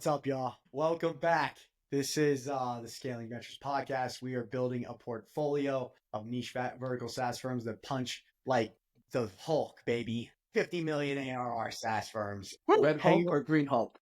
What's up, y'all? Welcome back. This is the Scaling Ventures podcast. We are building a portfolio of niche vertical SaaS firms that punch like the Hulk, baby. 50 million ARR SaaS firms. Red Hulk or Green Hulk?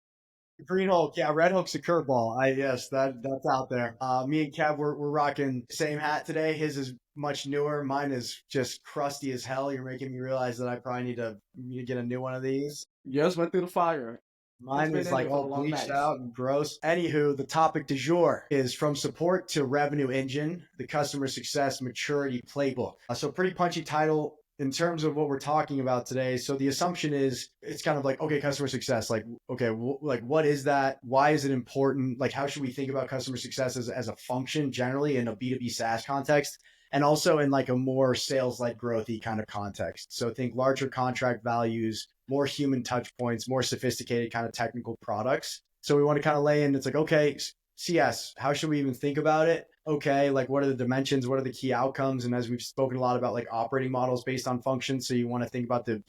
Green Hulk, yeah. Red Hulk's a curveball. Yes, that's out there. Me and Kev, we're rocking same hat today. His is much newer. Mine is just crusty as hell. You're making me realize that I probably need to get a new one of these. Yours went through the fire. Mine is like all bleached out and gross. Anywho, the topic du jour is from support to revenue engine, the customer success maturity playbook. So pretty punchy title in terms of what we're talking about today. So the assumption is it's kind of like, okay, customer success, like, okay, like what is that? Why is it important? Like, how should we think about customer success as a function generally in a B2B SaaS context? And also in like a more sales-led growthy kind of context. So think larger contract values, more human touch points, more sophisticated kind of technical products. So we want to kind of lay in, it's like, okay, CS, how should we even think about it? Okay, like what are the dimensions? What are the key outcomes? And as we've spoken a lot about like operating models based on functions. So you want to think about the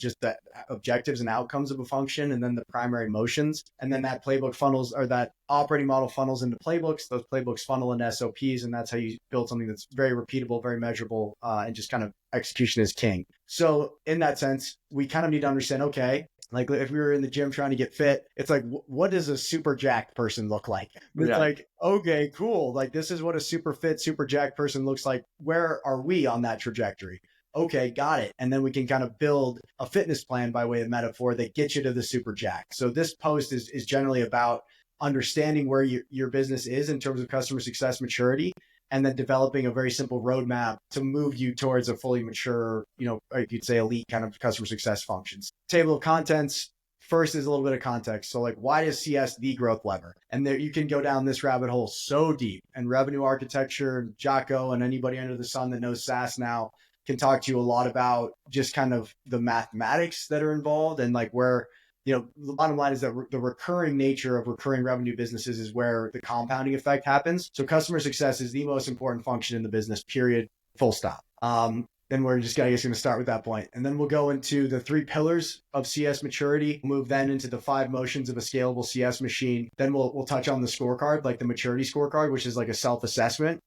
objectives and outcomes of a function and then the primary motions. And then that playbook funnels or that operating model funnels into playbooks. Those playbooks funnel into SOPs. And that's how you build something that's very repeatable, very measurable, and just kind of execution is king. So in that sense, we kind of need to understand, okay, like if we were in the gym trying to get fit, it's like, what does a super jacked person look like? It's like, okay, cool. Like this is what a super fit, super jacked person looks like. Where are we on that trajectory? Okay, got it. And then we can kind of build a fitness plan by way of metaphor that gets you to the super jack. So this post is generally about understanding where your business is in terms of customer success maturity, and then developing a very simple roadmap to move you towards a fully mature, you'd say elite kind of customer success functions. Table of contents. First is a little bit of context. So like, why is CS the growth lever? And there you can go down this rabbit hole so deep. And revenue architecture, Jocko, and anybody under the sun that knows SaaS now can talk to you a lot about just kind of the mathematics that are involved and like where, the bottom line is that the recurring nature of recurring revenue businesses is where the compounding effect happens. So customer success is the most important function in the business, period, full stop. Then we're just going to start with that point. And then we'll go into the 3 pillars of CS maturity, move then into the 5 motions of a scalable CS machine. Then we'll touch on the scorecard, like the maturity scorecard, which is like a self-assessment.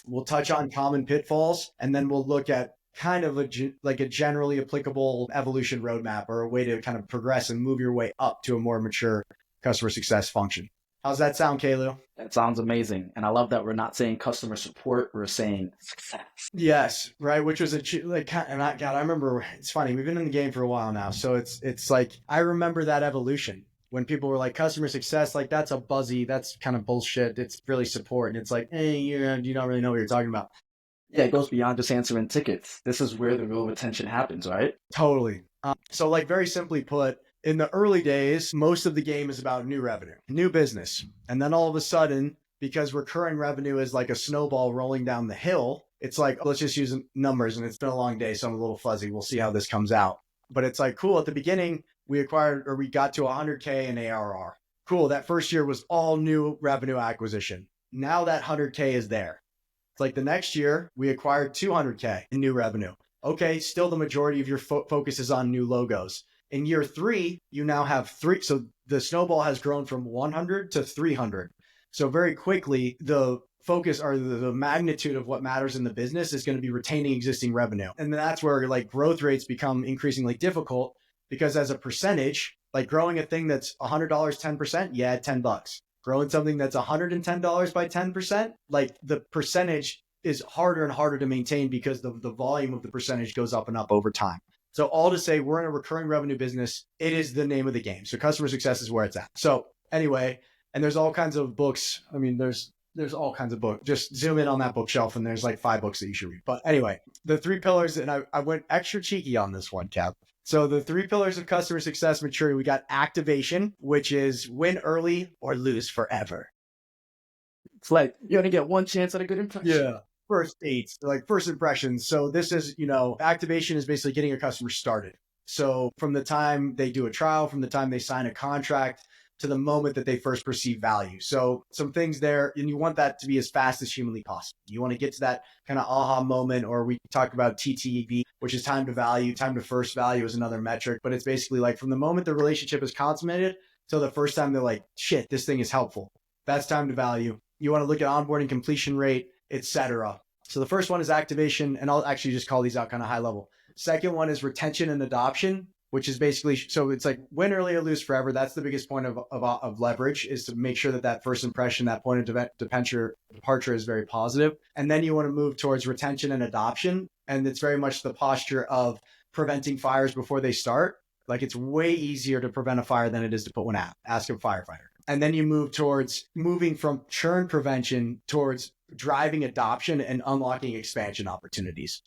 We'll touch on common pitfalls, and then we'll look at kind of a generally applicable evolution roadmap or a way to kind of progress and move your way up to a more mature customer success function. How's that sound, Kjael? That sounds amazing. And I love that we're not saying customer support, we're saying success. Yes, right. Which was I remember, it's funny. We've been in the game for a while now. So it's like, I remember that evolution when people were like customer success, like that's a buzzy, that's kind of bullshit. It's really support. And it's like, hey, you don't really know what you're talking about. Yeah, it goes beyond just answering tickets. This is where the real retention happens, right? Totally. So like very simply put, in the early days, most of the game is about new revenue, new business. And then all of a sudden, because recurring revenue is like a snowball rolling down the hill, it's like, let's just use numbers. And it's been a long day, so I'm a little fuzzy. We'll see how this comes out. But it's like, cool. At the beginning, we got to 100K in ARR. Cool. That first year was all new revenue acquisition. Now that 100K is there. It's like the next year, we acquired 200K in new revenue. Okay, still the majority of your focus is on new logos. In year 3, you now have 3. So the snowball has grown from 100 to 300. So very quickly, the focus or the magnitude of what matters in the business is going to be retaining existing revenue. And that's where like growth rates become increasingly difficult because as a percentage, like growing a thing that's $100, 10%, yeah, $10. Growing something that's $110 by 10%, like the percentage is harder and harder to maintain because the volume of the percentage goes up and up over time. So all to say, we're in a recurring revenue business. It is the name of the game. So customer success is where it's at. So anyway, and there's all kinds of books. I mean, there's all kinds of books. Just zoom in on that bookshelf and there's like 5 books that you should read. But anyway, the 3 pillars, and I went extra cheeky on this one, Cap. So the 3 pillars of customer success maturity, we got activation, which is win early or lose forever. It's like, you only get one chance at a good impression. Yeah. First dates, like first impressions. So this is, activation is basically getting a customer started. So from the time they do a trial, from the time they sign a contract to the moment that they first perceive value. So some things there, and you want that to be as fast as humanly possible. You want to get to that kind of aha moment, or we talk about TTV, which is time to value. Time to first value is another metric, but it's basically like from the moment the relationship is consummated So the first time they're like, shit, this thing is helpful. That's time to value. You want to look at onboarding completion rate, etc. So the first one is activation, and I'll actually just call these out kind of high level. Second one is retention and adoption, which is basically, so it's like win early or lose forever. That's the biggest point of leverage, is to make sure that that first impression, that point of departure is very positive. And then you want to move towards retention and adoption. And it's very much the posture of preventing fires before they start. Like, it's way easier to prevent a fire than it is to put one out. Ask a firefighter. And then you move towards moving from churn prevention towards driving adoption and unlocking expansion opportunities.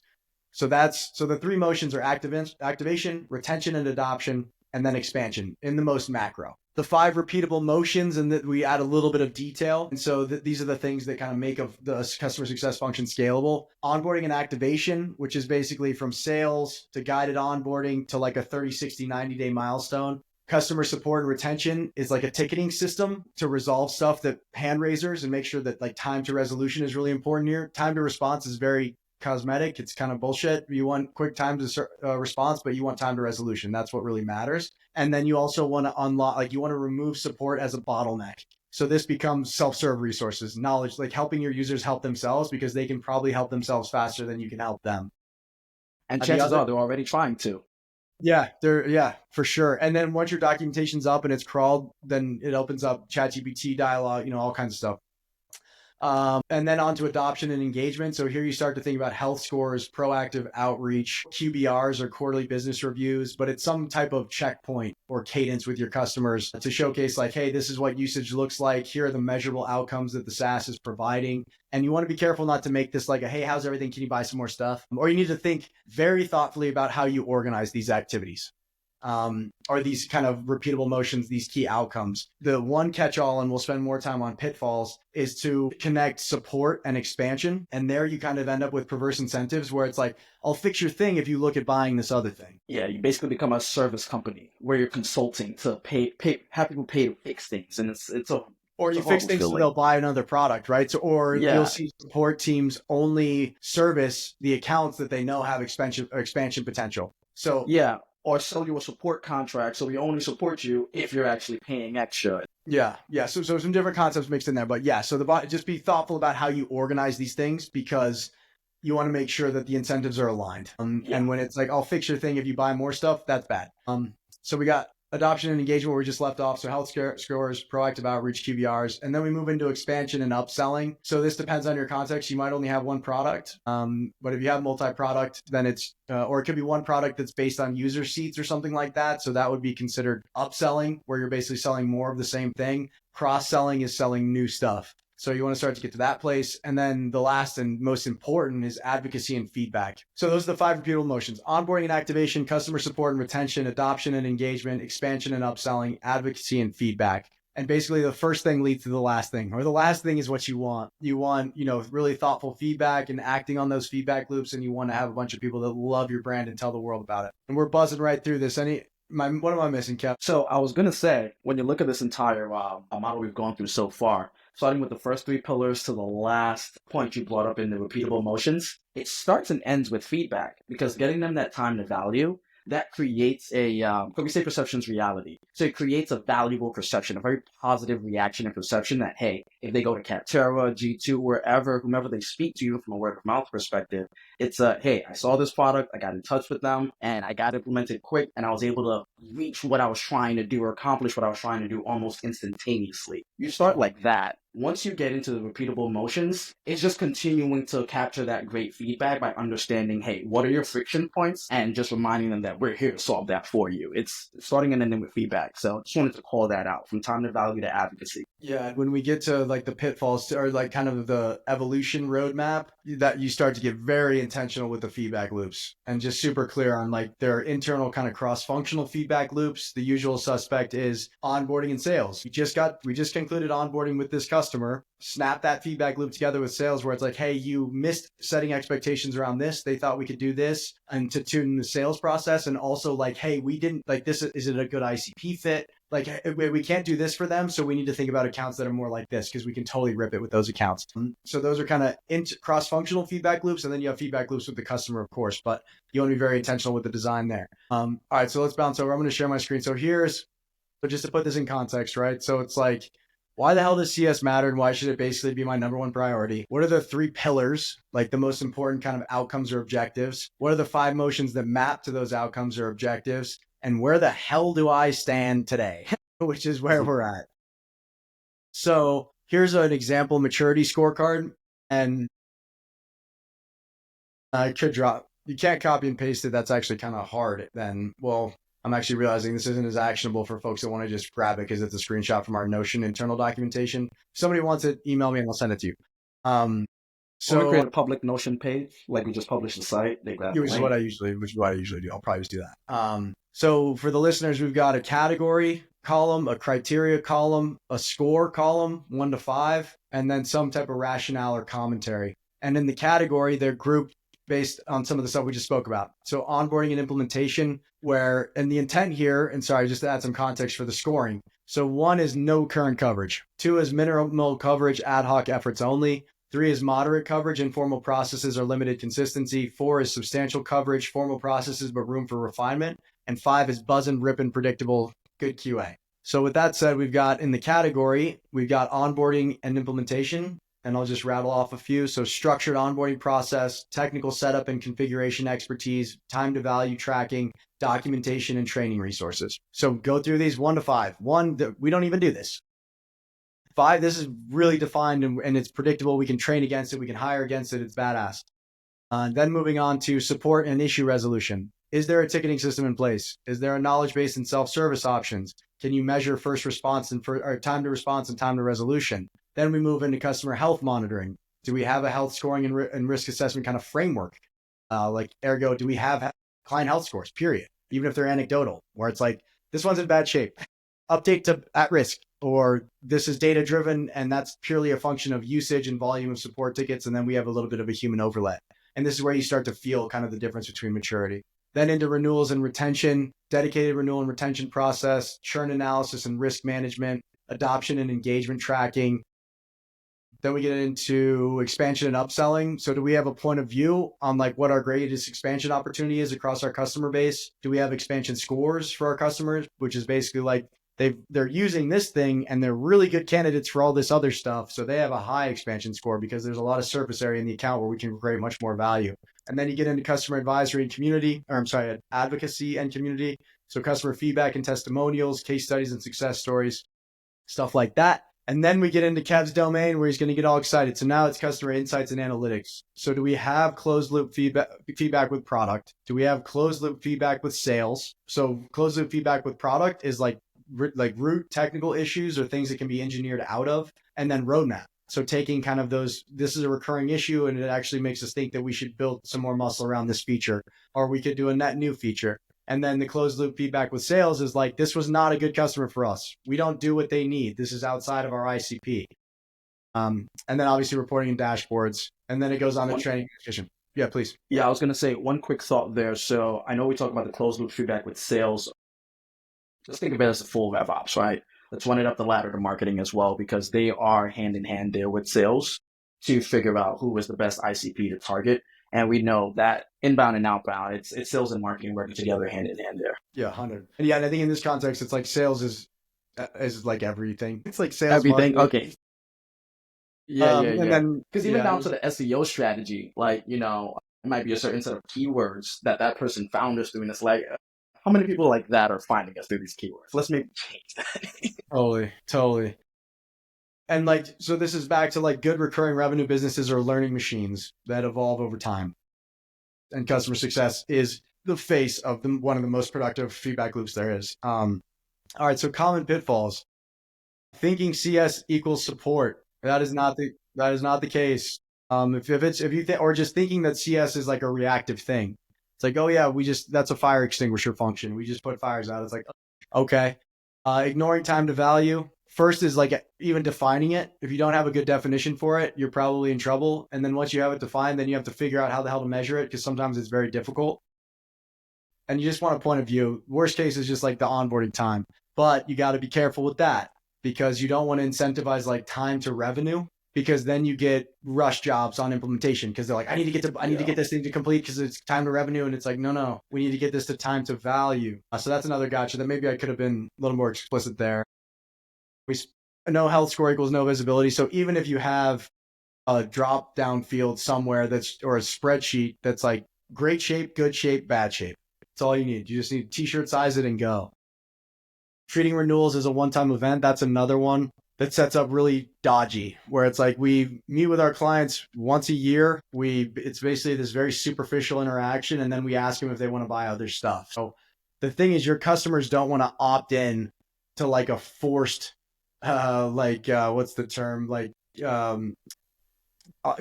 So the three motions are activation, retention and adoption, and then expansion in the most macro. The 5 repeatable motions, and that we add a little bit of detail. And so these are the things that kind of make of the customer success function scalable. Onboarding and activation, which is basically from sales to guided onboarding to like a 30, 60, 90-day milestone. Customer support and retention is like a ticketing system to resolve stuff, that hand raisers, and make sure that like time to resolution is really important here. Time to response is very cosmetic. It's kind of bullshit. You want quick time to response, but you want time to resolution. That's what really matters. And then you also want to unlock, like, you want to remove support as a bottleneck. So this becomes self-serve resources, knowledge, like helping your users help themselves, because they can probably help themselves faster than you can help them. And chances are they're already trying to. Yeah, for sure. And then once your documentation's up and it's crawled, then it opens up ChatGPT dialogue, all kinds of stuff. And then on to adoption and engagement. So here you start to think about health scores, proactive outreach, QBRs or quarterly business reviews, but it's some type of checkpoint or cadence with your customers to showcase like, hey, this is what usage looks like. Here are the measurable outcomes that the SaaS is providing. And you want to be careful not to make this like a, hey, how's everything? Can you buy some more stuff? Or you need to think very thoughtfully about how you organize these activities. Or these kind of repeatable motions, these key outcomes. The one catch-all, and we'll spend more time on pitfalls, is to connect support and expansion. And there you kind of end up with perverse incentives where it's like, I'll fix your thing if you look at buying this other thing. Yeah, you basically become a service company where you're consulting to have people pay to fix things. And or you fix things so they'll buy another product, right? So, you'll see support teams only service the accounts that they know have expansion potential. So yeah. Or sell you a support contract, so we only support you if you're actually paying extra. Yeah. So some different concepts mixed in there, but yeah. So just be thoughtful about how you organize these things, because you want to make sure that the incentives are aligned. And when it's like, I'll fix your thing if you buy more stuff, that's bad. So we got adoption and engagement where we just left off. So health scores, proactive outreach, QBRs, and then we move into expansion and upselling. So this depends on your context. You might only have one product, but if you have multi-product, then it's, or it could be one product that's based on user seats or something like that. So that would be considered upselling, where you're basically selling more of the same thing. Cross-selling is selling new stuff. So you want to start to get to that place. And then the last and most important is advocacy and feedback. So those are the 5 repeatable motions: onboarding and activation, customer support and retention, adoption and engagement, expansion and upselling, advocacy and feedback. And basically the first thing leads to the last thing, or the last thing is what you want. You want, really thoughtful feedback and acting on those feedback loops. And you want to have a bunch of people that love your brand and tell the world about it. And we're buzzing right through this. What am I missing, Kev? So I was going to say, when you look at this entire model we've gone through so far, starting with the first 3 pillars to the last point you brought up in the repeatable motions, it starts and ends with feedback, because getting them that time to value, that creates we say perception's reality. So it creates a valuable perception, a very positive reaction and perception that, hey, if they go to Capterra, G2, whomever they speak to you from a word of mouth perspective, it's hey, I saw this product, I got in touch with them, and I got implemented quick, and I was able to reach what I was trying to do or accomplish what I was trying to do almost instantaneously. You start like that. Once you get into the repeatable motions, it's just continuing to capture that great feedback by understanding, hey, what are your friction points? And just reminding them that we're here to solve that for you. It's starting and ending with feedback. So just wanted to call that out, from time to value to advocacy. Yeah, when we get to like the pitfalls, or like kind of the evolution roadmap, that you start to get very intentional with the feedback loops, and just super clear on like their internal kind of cross-functional feedback loops. The usual suspect is onboarding and sales. We just concluded onboarding with this customer. Snap that feedback loop together with sales, where it's like, hey, you missed setting expectations around this. They thought we could do this, and to tune the sales process. And also like, hey, we didn't like this. Is it a good ICP fit? Like, we can't do this for them. So we need to think about accounts that are more like this, because we can totally rip it with those accounts. So those are kind of cross-functional feedback loops. And then you have feedback loops with the customer, of course, but you want to be very intentional with the design there. All right, so let's bounce over. I'm going to share my screen. So here's But just to put this in context, right? So it's like, why the hell does CS matter and why should it basically be my number one priority? What are the 3 pillars, like the most important kind of outcomes or objectives? What are the 5 motions that map to those outcomes or objectives? And where the hell do I stand today? Which is where we're at. So here's an example maturity scorecard. And I could drop, you can't copy and paste it. That's actually kind of hard. Then, well, I'm actually realizing this isn't as actionable for folks that want to just grab it because it's a screenshot from our Notion internal documentation. If somebody wants it, email me and I'll send it to you. So we create a public Notion page, like we just publish the site. Which is what I usually do. I'll probably just do that. So for the listeners, we've got a category column, a criteria column, a score column, 1 to 5, and then some type of rationale or commentary. And in the category, they're grouped based on some of the stuff we just spoke about. So onboarding and implementation, and the intent here, and sorry, just to add some context for the scoring. So 1 is no current coverage. 2 is minimal coverage, ad hoc efforts only. 3 is moderate coverage, informal processes or limited consistency. 4 is substantial coverage, formal processes, but room for refinement. And 5 is buzz and rip and predictable, good QA. So with that said, we've got in the category, we've got onboarding and implementation. And I'll just rattle off a few. So structured onboarding process, technical setup and configuration expertise, time to value tracking, documentation, and training resources. So go through these 1 to 5. 1, we don't even do this. 5, this is really defined and it's predictable. We can train against it. We can hire against it. It's badass. Then moving on to support and issue resolution. Is there a ticketing system in place? Is there a knowledge base and self-service options? Can you measure first response or time to response and time to resolution? Then we move into customer health monitoring. Do we have a health scoring and risk assessment kind of framework? Ergo, do we have client health scores, period? Even if they're anecdotal, where it's like, this one's in bad shape. Update to at risk, or this is data driven and that's purely a function of usage and volume of support tickets. And then we have a little bit of a human overlay. And this is where you start to feel kind of the difference between maturity. Then into renewals and retention, dedicated renewal and retention process, churn analysis and risk management, adoption and engagement tracking. Then we get into expansion and upselling. So do we have a point of view on like what our greatest expansion opportunity is across our customer base? Do we have expansion scores for our customers, which is basically like they're using this thing and they're really good candidates for all this other stuff. So they have a high expansion score because there's a lot of surface area in the account where we can create much more value. And then you get into customer advisory and advocacy and community. So customer feedback and testimonials, case studies and success stories, stuff like that. And then we get into Kev's domain where he's going to get all excited. So now it's customer insights and analytics. So do we have closed loop feedback with product? Do we have closed loop feedback with sales? So closed loop feedback with product is like root technical issues or things that can be engineered out of, and then roadmap. So taking kind of those, this is a recurring issue and it actually makes us think that we should build some more muscle around this feature, or we could do a net new feature. And then the closed loop feedback with sales is like, this was not a good customer for us. We don't do what they need. This is outside of our ICP. And then obviously reporting and dashboards. And then it goes on to training. Yeah, please. Yeah, I was going to say one quick thought there. So I know we talk about the closed loop feedback with sales. Just think of it as a full RevOps, right? Let's run it up the ladder to marketing as well, because they are hand in hand there with sales to figure out who is the best ICP to target. And we know that inbound and outbound, it's sales and marketing working together hand in hand there. Yeah, 100. And yeah, and I think in this context, it's like sales is like everything. It's like sales. Everything. Marketing. Okay. Yeah. And then because even down to the SEO strategy, like, you know, it might be a certain set of keywords that person found us doing. It's like, how many people like that are finding us through these keywords? Let's maybe change that. Totally. And like, so this is back to like good recurring revenue businesses or learning machines that evolve over time. And customer success is the face of one of the most productive feedback loops there is. All right. So common pitfalls. Thinking CS equals support. That is not the case. If you think, or just thinking that CS is like a reactive thing. It's like, oh yeah, that's a fire extinguisher function. We just put fires out. It's like, okay. Ignoring time to value. First is like even defining it. If you don't have a good definition for it, you're probably in trouble. And then once you have it defined, then you have to figure out how the hell to measure it, because sometimes it's very difficult. And you just want a point of view. Worst case is just like the onboarding time. But you got to be careful with that, because you don't want to incentivize like time to revenue. because then you get rush jobs on implementation because they're like, I need to get this thing to complete because it's time to revenue. And it's like, no, we need to get this to time to value. So that's another gotcha that maybe I could have been a little more explicit there. We no health score equals no visibility. So even if you have a drop down field somewhere or a spreadsheet that's like great shape, good shape, bad shape. That's all you need. You just need to t-shirt size it and go. Treating renewals as a one-time event. That's another one that sets up really dodgy, where it's like we meet with our clients once a year. It's basically this very superficial interaction, and then we ask them if they want to buy other stuff. So the thing is, your customers don't want to opt in to like a forced, what's the term?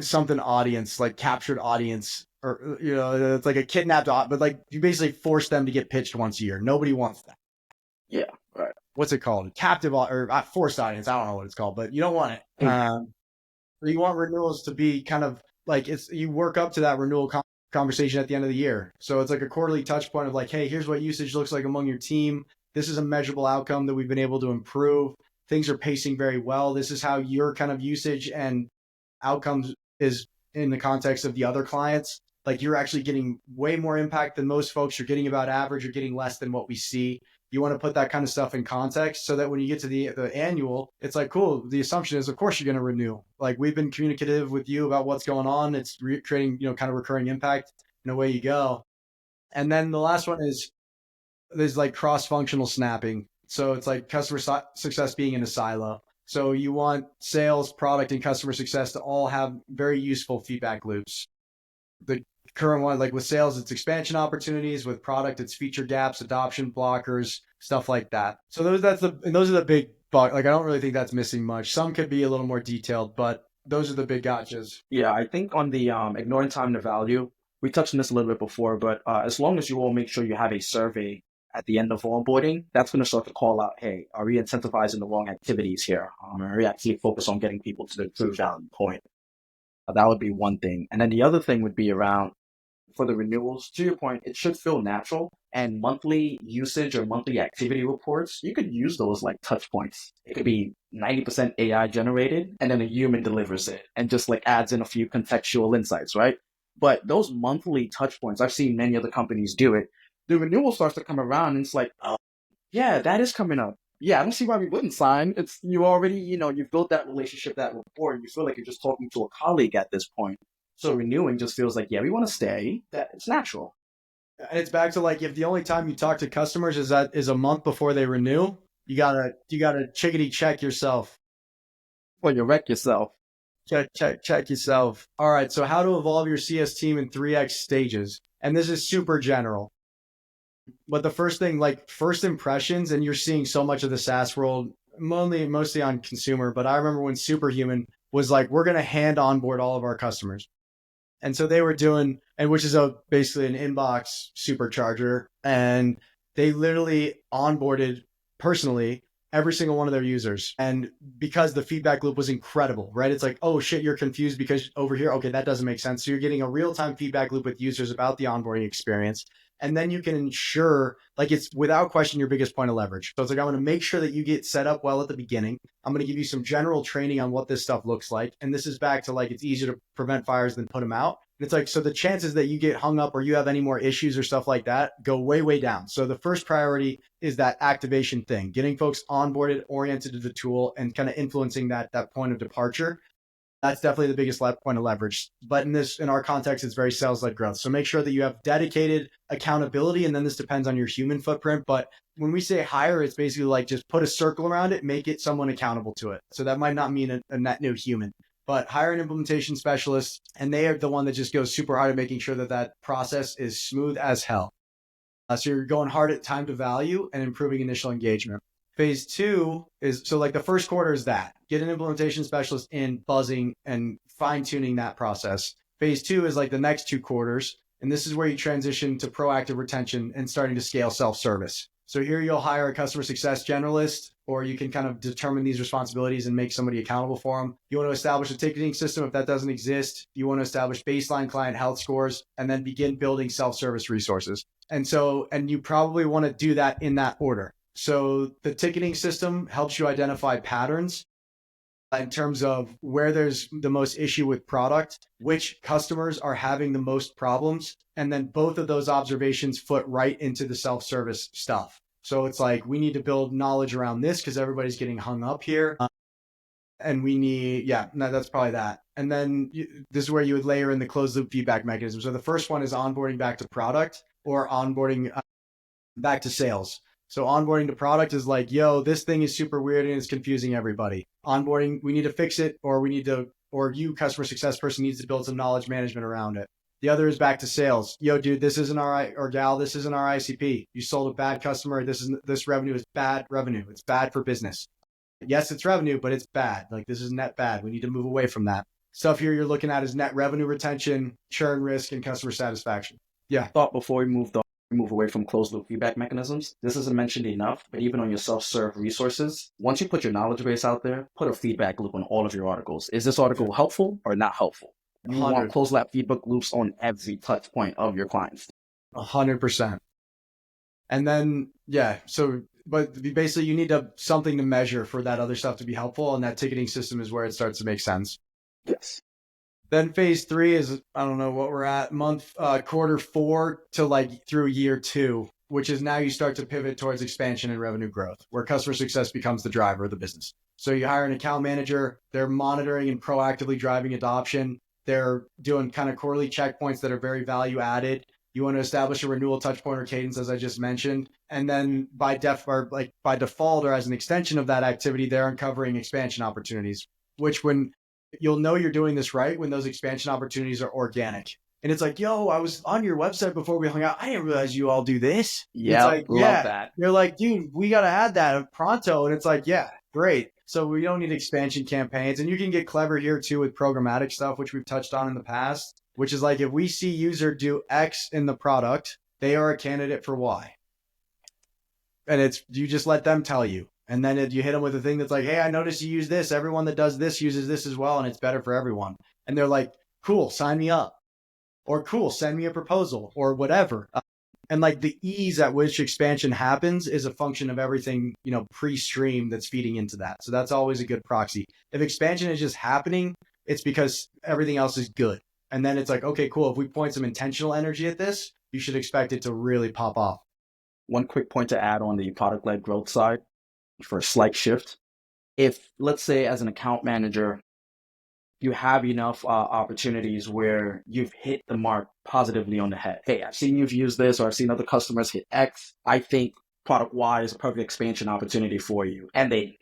Something audience, like captured audience, or it's like a kidnapped, but like you basically force them to get pitched once a year. Nobody wants that. Yeah, right. What's it called? Captive or forced audience. I don't know what it's called, but you don't want it. You want renewals to be kind of like you work up to that renewal conversation at the end of the year. So it's like a quarterly touch point of like, hey, here's what usage looks like among your team. This is a measurable outcome that we've been able to improve. Things are pacing very well. This is how your kind of usage and outcomes is in the context of the other clients. Like you're actually getting way more impact than most folks. You're getting about average. You're getting less than what we see. You want to put that kind of stuff in context so that when you get to the annual, it's like, cool. The assumption is, of course, you're going to renew. Like we've been communicative with you about what's going on. It's creating, kind of recurring impact, and away you go. And then the last one is there's like cross-functional snapping. So it's like customer success being in a silo. So you want sales, product, and customer success to all have very useful feedback loops. The current one, like with sales, it's expansion opportunities. With product, it's feature gaps, adoption blockers, stuff like that. So those are the big like I don't really think that's missing much. Some could be a little more detailed, but those are the big gotchas. Yeah, I think on the ignoring time to value, we touched on this a little bit before, but as long as you all make sure you have a survey at the end of onboarding, that's going to start to call out, hey, are we incentivizing the wrong activities here? Are we actually focused on getting people to the true value point? That would be one thing. And then the other thing would be around, for the renewals, to your point, it should feel natural. And monthly usage or monthly activity reports, you could use those like touch points. It could be 90% AI generated, and then a human delivers it and just like adds in a few contextual insights, right? But those monthly touch points, I've seen many other companies do it. The renewal starts to come around and it's like, oh, yeah, that is coming up. Yeah, I don't see why we wouldn't sign. It's you already, you've built that relationship, that rapport, and you feel like you're just talking to a colleague at this point. So renewing just feels like, yeah, we want to stay. That it's natural. And it's back to like, if the only time you talk to customers is a month before they renew, you gotta chickadee check yourself. Well, you wreck yourself. Check yourself. All right. So how to evolve your CS team in 3X stages. And this is super general. But the first thing, like first impressions, and you're seeing so much of the SaaS world, mostly on consumer. But I remember when Superhuman was like, we're going to hand onboard all of our customers. And so they were doing, and which is basically an inbox supercharger. And they literally onboarded personally every single one of their users. And because the feedback loop was incredible, right? It's like, oh shit, you're confused because over here, okay, that doesn't make sense. So you're getting a real-time feedback loop with users about the onboarding experience. And then you can ensure, like it's without question your biggest point of leverage. So it's like, I'm going to make sure that you get set up well at the beginning. I'm going to give you some general training on what this stuff looks like. And this is back to like, it's easier to prevent fires than put them out. And it's like, so the chances that you get hung up or you have any more issues or stuff like that go way, way down. So the first priority is that activation thing, getting folks onboarded, oriented to the tool, and kind of influencing that point of departure. That's definitely the biggest point of leverage. But in our context, it's very sales-led growth. So make sure that you have dedicated accountability, and then this depends on your human footprint. But when we say hire, it's basically like just put a circle around it, make it someone accountable to it. So that might not mean a net new human, but hire an implementation specialist, and they are the one that just goes super hard at making sure that that process is smooth as hell. So you're going hard at time to value and improving initial engagement. Phase 2 is, so like the first quarter is that. Get an implementation specialist in, buzzing and fine-tuning that process. Phase 2 is like the next 2 quarters. And this is where you transition to proactive retention and starting to scale self-service. So here you'll hire a customer success generalist, or you can kind of determine these responsibilities and make somebody accountable for them. You want to establish a ticketing system if that doesn't exist. You want to establish baseline client health scores, and then begin building self-service resources. And you probably want to do that in that order. So the ticketing system helps you identify patterns. in terms of where there's the most issue with product, which customers are having the most problems. And then both of those observations foot right into the self-service stuff. So it's like, we need to build knowledge around this because everybody's getting hung up here. And we need, that's probably that. And then this is where you would layer in the closed loop feedback mechanism. So the first one is onboarding back to product or onboarding back to sales. So onboarding to product is like, yo, this thing is super weird and it's confusing everybody. Onboarding, we need to fix it, or you, customer success person, needs to build some knowledge management around it. The other is back to sales. Yo, dude, this isn't or gal, this isn't our ICP. You sold a bad customer. This revenue is bad revenue. It's bad for business. Yes, it's revenue, but it's bad. Like, this is net bad. We need to move away from that. Stuff here you're looking at is net revenue retention, churn risk, and customer satisfaction. Yeah. Thought before we move away from closed loop feedback mechanisms, this isn't mentioned enough, but even on your self-serve resources, once you put your knowledge base out there, put a feedback loop on all of your articles. Is this article helpful or not helpful? You want closed loop feedback loops on every touch point of your clients. 100%. And then, but basically you need something to measure for that other stuff to be helpful. And that ticketing system is where it starts to make sense. Yes. Then phase 3 is, I don't know what we're at, quarter 4 to through year 2, which is now you start to pivot towards expansion and revenue growth, where customer success becomes the driver of the business. So you hire an account manager, they're monitoring and proactively driving adoption. They're doing kind of quarterly checkpoints that are very value added. You want to establish a renewal touch point or cadence, as I just mentioned. And then by default or as an extension of that activity, they're uncovering expansion opportunities, which when you'll know you're doing this right when those expansion opportunities are organic. And it's like, yo, I was on your website before we hung out. I didn't realize you all do this. Yeah, like, love that. You're like, dude, we got to add that pronto. And it's like, yeah, great. So we don't need expansion campaigns. And you can get clever here too with programmatic stuff, which we've touched on in the past, which is like, if we see user do X in the product, they are a candidate for Y. And you just let them tell you. And then you hit them with a thing that's like, hey, I noticed you use this. Everyone that does this uses this as well. And it's better for everyone. And they're like, cool, sign me up. Or cool, send me a proposal or whatever. And the ease at which expansion happens is a function of everything, pre-stream that's feeding into that. So that's always a good proxy. If expansion is just happening, it's because everything else is good. And then it's like, okay, cool. If we point some intentional energy at this, you should expect it to really pop off. One quick point to add on the product-led growth side for a slight shift. If, let's say, as an account manager, you have enough opportunities where you've hit the mark positively on the head. Hey, I've seen you've used this, or I've seen other customers hit X. I think product Y is a perfect expansion opportunity for you. And they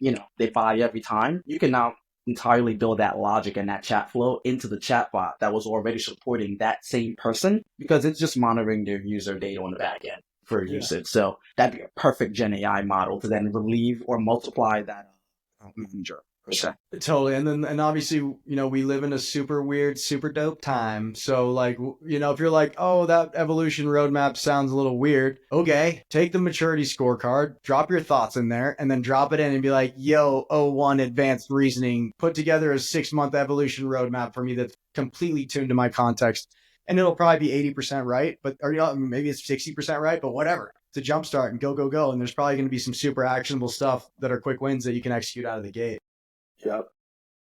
buy every time. You can now entirely build that logic and that chat flow into the chatbot that was already supporting that same person, because it's just monitoring their user data on the back end for usage. So that'd be a perfect Gen AI model to then relieve or multiply that manager. Totally. And obviously, we live in a super weird, super dope time. So if you're like, oh, that evolution roadmap sounds a little weird. Okay, take the maturity scorecard, drop your thoughts in there, and then drop it in and be like, yo, O1 advanced reasoning, put together a 6-month evolution roadmap for me that's completely tuned to my context. And it'll probably be 80% right, or maybe it's 60% right, but whatever. It's a jumpstart and go. And there's probably going to be some super actionable stuff that are quick wins that you can execute out of the gate. Yep.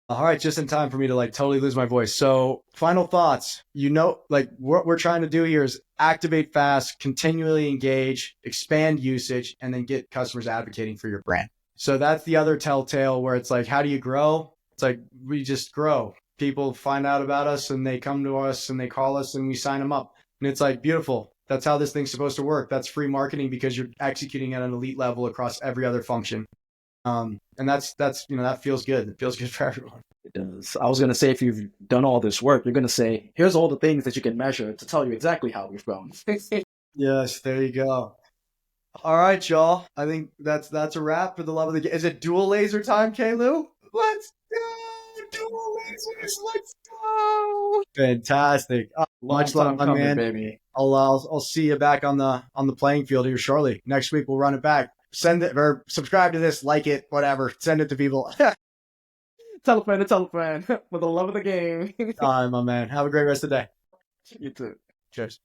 All right, just in time for me to totally lose my voice. So final thoughts, what we're trying to do here is activate fast, continually engage, expand usage, and then get customers advocating for your brand. So that's the other telltale where it's like, how do you grow? It's like, we just grow. People find out about us and they come to us and they call us and we sign them up. And it's like, beautiful. That's how this thing's supposed to work. That's free marketing because you're executing at an elite level across every other function. And that's that feels good. It feels good for everyone. It does. I was going to say, if you've done all this work, you're going to say, here's all the things that you can measure to tell you exactly how we've grown. Yes, there you go. All right, y'all. I think that's a wrap for the love of the game. Is it dual laser time, Kjael? Let's go! Dual lasers, let's go! Fantastic. Much love, my man. Baby. I'll see you back on the playing field here shortly. Next week we'll run it back. Send it or subscribe to this, like it, whatever. Send it to people. Tell a friend for the love of the game. All right, my man. Have a great rest of the day. You too. Cheers.